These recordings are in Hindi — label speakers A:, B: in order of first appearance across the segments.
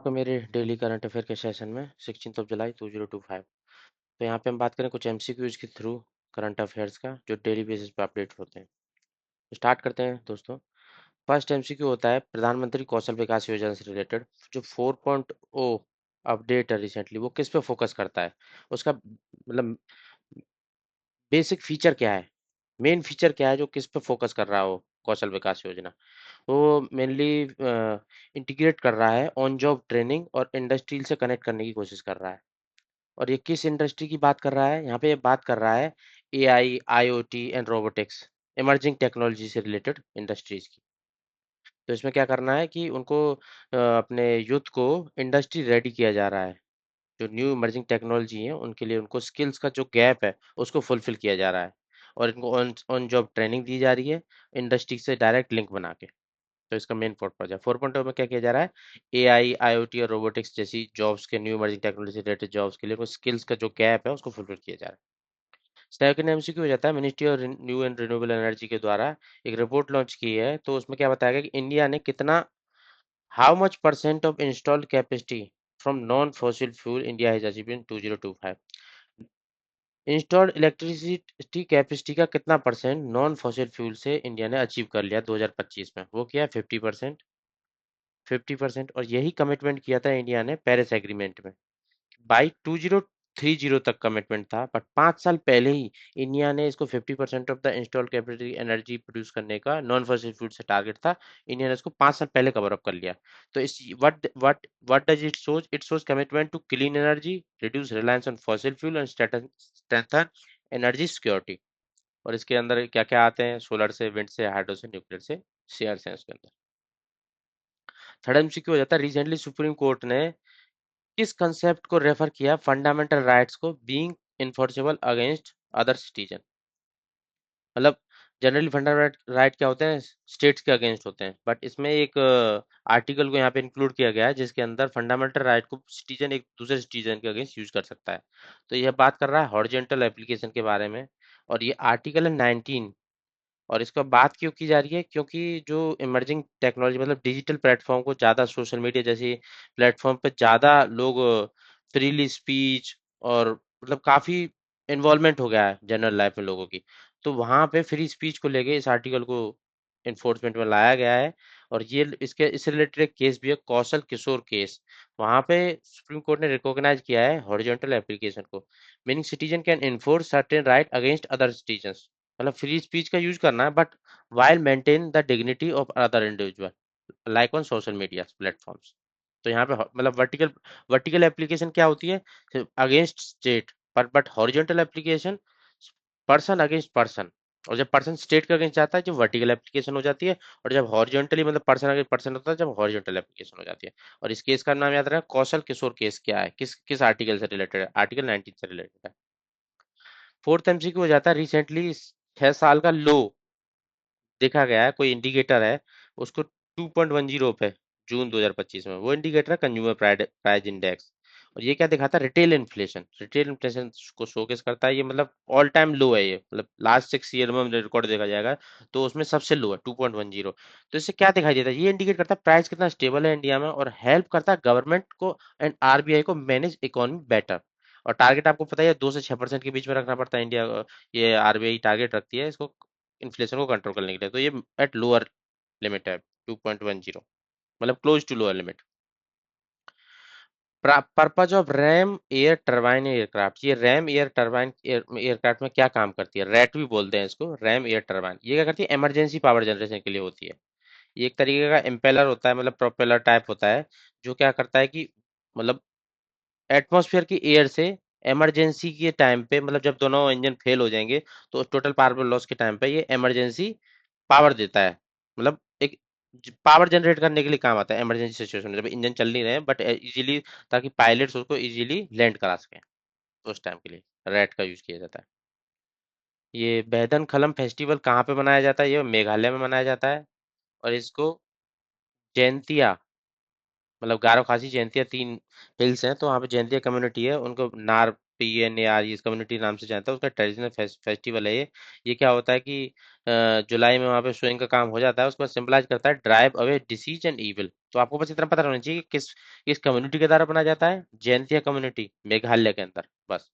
A: आपका मेरे डेली करंट अफेयर के सेशन में 16 जुलाई 2025। तो यहाँ पे हम बात करें कुछ एमसीक्यूज के थ्रू करंट अफेयर्स का जो डेली बेसिस पे अपडेट होते हैं। तो स्टार्ट करते हैं दोस्तों। फर्स्ट एमसीक्यू होता है प्रधानमंत्री कौशल विकास योजना से रिलेटेड जो 4.0 अपडेट है रिसेंटली, वो किस पे फोकस करता है, उसका मतलब बेसिक फीचर क्या है, मेन फीचर क्या है जो किस पे फोकस कर रहा हो कौशल विकास योजना। वो मेनली इंटीग्रेट कर रहा है ऑन जॉब ट्रेनिंग और इंडस्ट्री से कनेक्ट करने की कोशिश कर रहा है। और ये किस इंडस्ट्री की बात कर रहा है, यहाँ पे ये बात कर रहा है AI, IoT and robotics, emerging technology से रिलेटेड इंडस्ट्रीज की। तो इसमें क्या करना है कि उनको अपने यूथ को इंडस्ट्री रेडी किया जा रहा है। जो न्यू इमर्जिंग टेक्नोलॉजी है उनके लिए उनको स्किल्स का जो गैप है उसको फुलफिल किया जा रहा है। और इनको ऑन ऑन जॉब ट्रेनिंग दी जा रही है इंडस्ट्री से डायरेक्ट लिंक बना के। तो इसका मेन पर्पज है 4.0 में क्या किया जा रहा है, एआई, आईओटी और रोबोटिक्स जैसी जॉब्स के न्यू इमर्जिंग टेक्नोलॉजी से रिलेटेड जॉब्स के लिए वो स्किल्स का जो गैप है उसको फुलफिल किया जा रहा है। सेकंड एमसीक्यू हो जाता है मिनिस्ट्री और न्यू एंड रिन्यूएबल एनर्जी के द्वारा एक रिपोर्ट लॉन्च की है। तो उसमें क्या बताया गया कि इंडिया ने कितना, how much percent of installed capacity from non fossil fuel India has achieved in 2025। Installed electricity capacity का कितना परसेंट नॉन फॉसिल फ्यूल से इंडिया ने अचीव कर लिया 2025 में, वो किया 50%। 50%। और यही कमिटमेंट किया था इंडिया ने पेरिस एग्रीमेंट में। बाई 2030 तक कमिटमेंट था, बट 5 साल पहले ही इंडिया ने इसको 50% of the installed capacity energy produce करने का नॉन फॉसिल फ्यूल से टारगेट था। इंडिया ने इसको 5 साल पहले कवर अप कर लिया। तो इस what does it shows, it shows commitment to clean energy, reduce reliance on fossil fuel and strengthen energy security. और इसके अंदर क्या क्या आते हैं, सोलर से, विंड से, हाइड्रो से, न्यूक्लियर से शेयर्स हैं इसके अंदर। थर्ड एमसीक्यू हो जाता है रिसेंटली सुप्रीम कोर्ट ने किस कंसेप्ट को रेफर किया फंडामेंटल राइट्स को being enforceable against other citizen. मतलब जनरली फंडामेंटल राइट क्या होते हैं, स्टेट्स के अगेंस्ट होते हैं, बट इसमें एक आर्टिकल को यहाँ पे इंक्लूड किया गया है जिसके अंदर फंडामेंटल राइट को सिटीजन एक दूसरे सिटीजन के अगेंस्ट यूज कर सकता है। तो यह बात कर रहा है हॉरिजॉन्टल एप्लीकेशन के बारे में। और ये आर्टिकल है 19। और इसका बात क्यों की जा रही है, क्योंकि जो इमर्जिंग टेक्नोलॉजी मतलब डिजिटल प्लेटफॉर्म को ज़्यादा, सोशल मीडिया जैसी प्लेटफॉर्म पे ज़्यादा लोग फ्रीली स्पीच और मतलब काफ़ी इन्वॉल्वमेंट हो गया है जनरल लाइफ में लोगों की। तो वहाँ पे फ्री स्पीच को लेके इस आर्टिकल को इन्फोर्समेंट में लाया गया है। और ये इसके इससे रिलेटेड एक केस भी है, कौशल किशोर केस। वहाँ पे सुप्रीम कोर्ट ने रिकॉग्नाइज किया है हॉरिजॉन्टल एप्लीकेशन को, meaning citizen can enforce certain right against other citizens. मतलब फ्री स्पीच का यूज करना है but while maintain the dignity of other individual like on social media platforms. तो यहाँ पे मतलब वर्टिकल वर्टिकल एप्लीकेशन क्या होती है, against state, but horizontal application person against person. और जब पर्सन स्टेट के अगेंस्ट जाता है जो वर्टिकल एप्लीकेशन हो जाती है। और जब हॉरिजॉन्टली मतलब पर्सन अगेंस्ट पर्सन होता है जब हॉरिजॉन्टल एप्लीकेशन हो जाती है। और इस केस का नाम याद रखना, कौशल किशोर केस क्या है, किस किस आर्टिकल से रिलेटेड है, आर्टिकल 19 से रिलेटेड है। फोर्थ एमसीक्यू हो जाता है रिसेंटली 6 साल का लो देखा गया है, कोई इंडिकेटर है उसको 2.10 पे जून 2025 में, वो इंडिकेटर है कंज्यूमर प्राइस इंडेक्स। और ये क्या दिखाता है, रिटेल इन्फ्लेशन को शोकेस करता है। ये मतलब ऑल टाइम लो है, ये मतलब लास्ट 6 ईयर में रिकॉर्ड देखा जाएगा तो उसमें सबसे लो है 2.10। तो इससे क्या दिखाई देता है, ये इंडिकेट करता है प्राइस कितना स्टेबल है इंडिया में, और हेल्प करता है गवर्नमेंट को एंड आरबीआई को मैनेज इकोनॉमी बेटर। और टारगेट आपको पता है 2 से 6% के बीच में रखना पड़ता है इंडिया, ये आरबीआई टारगेट रखती है इसको इन्फ्लेशन को कंट्रोल करने के लिए। तो ये एट लोअर लिमिट है 2.10, मतलब close to lower limit. Purpose of ram air turbine aircraft, ये रैम एयर टरबाइन एयरक्राफ्ट में क्या काम करती है, रैट भी बोलते हैं इसको, रैम एयर टरबाइन। ये क्या करती है, इमरजेंसी पावर जनरेशन के लिए होती है। ये एक तरीके का इम्पेलर होता है, मतलब प्रोपेलर टाइप होता है, जो क्या करता है कि मतलब एटमॉस्फेयर की एयर से इमरजेंसी के टाइम पे, मतलब जब दोनों इंजन फेल हो जाएंगे तो टोटल पावर लॉस के टाइम पे ये इमरजेंसी पावर देता है। मतलब एक पावर जनरेट करने के लिए काम आता है इमरजेंसी सिचुएशन में, जब इंजन चल नहीं रहे बट इजीली, ताकि पायलट्स उसको इजीली लैंड करा सकें। तो उस टाइम के लिए रैट का यूज किया जाता है। ये बैदन खलम फेस्टिवल कहाँ पे मनाया जाता है, ये मेघालय में मनाया जाता है। और इसको जैंतिया, मतलब गारो खासी जैंतिया 3 हिल्स हैं, तो वहाँ पे जैंतिया कम्युनिटी है, उनको नार PNAR इस कम्युनिटी नाम से जानता है, उसका ट्रेडिशनल फेस्टिवल है ये क्या होता है कि जुलाई में वहाँ पे शोइंग का काम हो जाता है, उसके बाद सिंबलाइज करता है drive away disease and evil. तो आपको बस इतना पता होना चाहिए कि किस कम्युनिटी के द्वारा बनाया जाता है, जैंतिया कम्युनिटी मेघालय के अंदर, बस।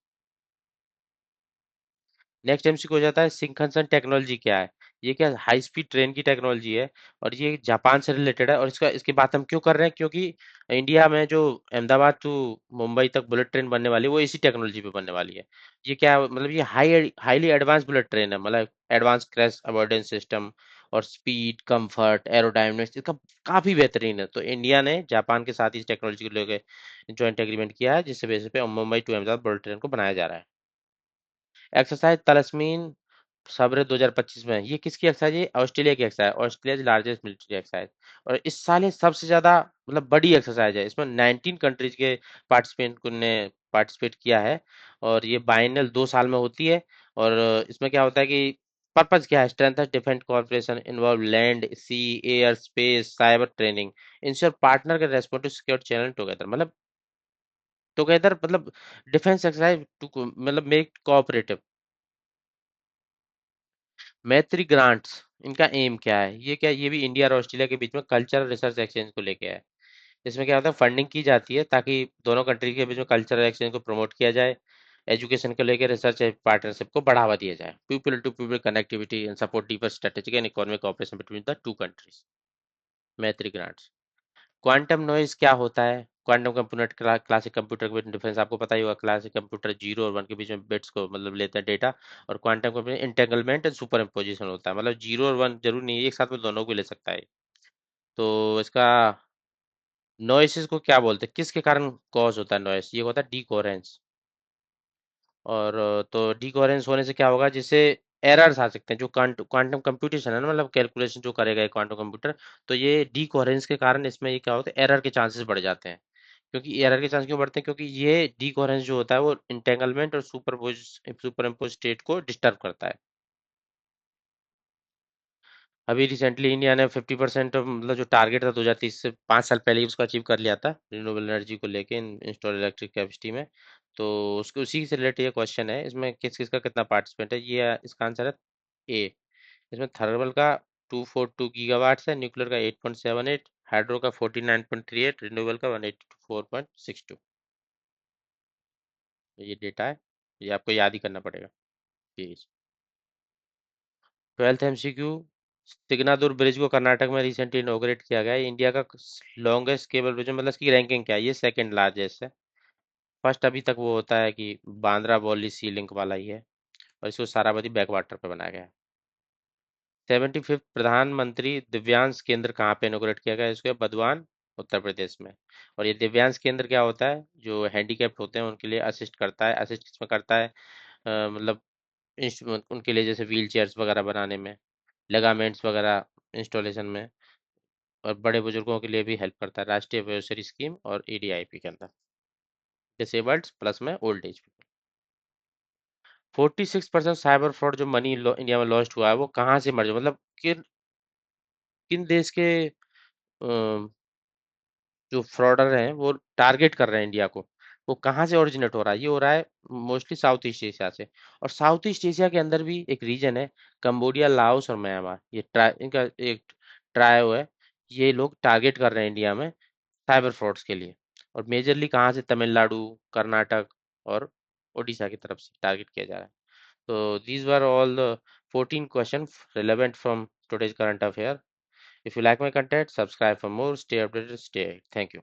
A: नेक्स्ट एमसीक्यू हो जाता है सिंकनसन टेक्नोलॉजी क्या है। ये क्या हाई स्पीड ट्रेन की टेक्नोलॉजी है, और ये जापान से रिलेटेड है। और इसकी बात हम क्यों कर रहे हैं, क्योंकि इंडिया में जो अहमदाबाद टू मुंबई तक बुलेट ट्रेन बनने वाली है वो इसी टेक्नोलॉजी पे बनने वाली है। ये क्या है, मतलब ये हाईली एडवांस बुलेट ट्रेन है, मतलब एडवांस क्रैश अवॉइडेंस सिस्टम और स्पीड कंफर्ट एरोडायनेमिक्स इसका काफी बेहतरीन है। तो इंडिया ने जापान के साथ इस टेक्नोलॉजी को लेकर ज्वाइंट एग्रीमेंट किया है, जिससे बेसिस पे Mumbai to Ahmedabad bullet train को बनाया जा रहा है। एक्सरसाइज तलस्मीन सब्र 2025 में, ये किसकी एक्सरसाइज है, ऑस्ट्रेलिया की exercise, Australia largest military exercise. और इस साल ये सबसे ज्यादा मतलब बड़ी एक्सरसाइज है, इसमें 19 कंट्रीज के पार्टिसिपेंट ने पार्टिसिपेट किया है। और ये बाइनल 2 साल में होती है। और इसमें क्या होता है कि पर्पज क्या है, strength defence cooperation involve land sea air space cyber training ensure partner के respond to secure channel together, मतलब टुगेदर मतलब डिफेंस एक्सरसाइज टू मतलब मेक कोऑपरेटिव। मैत्री ग्रांट्स, इनका एम क्या है, ये क्या, ये भी इंडिया और ऑस्ट्रेलिया के बीच में कल्चरल रिसर्च एक्सचेंज को लेके है। इसमें क्या होता है, फंडिंग की जाती है ताकि दोनों कंट्री के बीच में कल्चरल एक्सचेंज को प्रमोट किया जाए, एजुकेशन को लेकर रिसर्च पार्टनरशिप को बढ़ावा दिया जाए, people to people connectivity and support deeper strategic and economic cooperation between the two countries. Maitri grants. Quantum noise क्या होता है, क्वांटम कंप्यूटर क्लासिक कंप्यूटर के बीच डिफरेंस आपको पता ही होगा, क्लासिक कंप्यूटर 0 और 1 के बीच में बिट्स को मतलब लेता है डेटा, और quantum computer entanglement and super imposition होता है, मतलब 0 और 1 जरूर नहीं है, एक साथ में दोनों को ले सकता है। तो इसका नॉइसेस को क्या बोलते हैं, किसके कारण कॉज होता है नॉइस, ये होता है डीकोहेरेंस। और तो डीकोहेरेंस होने से क्या होगा, जिससे एरर्स आ सकते हैं, जो क्वांटम कंप्यूटेशन है ना, मतलब कैलकुलेशन जो करेगा क्वांटम कंप्यूटर, तो ये डीकोहेरेंस के कारण इसमें ये क्या होता है, एरर के चांसेस बढ़ जाते हैं। क्योंकि एरर के चांस क्यों बढ़ते हैं, क्योंकि ये डीकोहेरेंस जो होता है वो इंटेंगलमेंट और सुपर इम्पोज स्टेट को डिस्टर्ब करता है। अभी रिसेंटली इंडिया ने 50% मतलब जो टारगेट था 2030 से 5 साल पहले ही उसको अचीव कर लिया था, रिन्यूएबल एनर्जी को लेके इंस्टॉल इलेक्ट्रिक कैपेसिटी में। तो उसको उसी से रिलेटेड ये क्वेश्चन है, इसमें किस किस का कितना पार्टिसिपेंट है, ये इसका आंसर है ए। इसमें थर्मल का 242 गीगावाट्स है, न्यूक्लियर का 8.78, हाइड्रो का 49.38, रिन्यूएबल का 184.62। ये डेटा है, ये आपको याद ही करना पड़ेगा प्लीज। 12th एमसीक्यू, सिग्नादुर ब्रिज को कर्नाटक में रिसेंटली इनॉग्रेट किया गया है, इंडिया का लॉन्गेस्ट केबल ब्रिज, मतलब इसकी रैंकिंग क्या है, ये सेकंड लार्जेस्ट है। फर्स्ट अभी तक वो होता है कि बांद्रा बॉली सी लिंक वाला ही है, और इसको सारावती बैक वाटर पे बनाया गया है। 75th प्रधानमंत्री दिव्यांश केंद्र कहाँ पे इनॉग्रेट किया गया है, इसको बदवान उत्तर प्रदेश में। और ये दिव्यांश केंद्र क्या होता है, जो हैंडीकैप्ड होते हैं उनके लिए असिस्ट करता है, असिस्ट किसमें करता है, मतलब उनके लिए जैसे व्हील चेयर्स वगैरह बनाने में, लेगामेंट्स वगैरह इंस्टॉलेशन में, और बड़े बुजुर्गों के लिए भी हेल्प करता है, राष्ट्रीय वयोश्री स्कीम और ईडीआईपी के अंदर, डिसेबल्ड प्लस में ओल्ड एज। 46% साइबर फ्रॉड जो मनी इंडिया में लॉस्ट हुआ है वो कहाँ से मर्ज, मतलब किन किन देश के जो फ्रॉडर हैं वो टारगेट कर रहे हैं इंडिया को, वो कहाँ से ओरिजिनेट हो रहा है, ये हो रहा है मोस्टली साउथ ईस्ट एशिया से। और साउथ ईस्ट एशिया के अंदर भी एक रीजन है, कंबोडिया लाओस और म्यांमार, ये इनका एक ट्रायो है। ये लोग टारगेट कर रहे हैं इंडिया में साइबर फ्रॉड्स के लिए। और मेजरली कहाँ से, तमिलनाडु, कर्नाटक और उड़ीसा की तरफ से टारगेट किया जा रहा है। तो these were all the 14 questions relevant from today's current affair. If you like my content, subscribe for more. Stay updated. Stay. Thank you.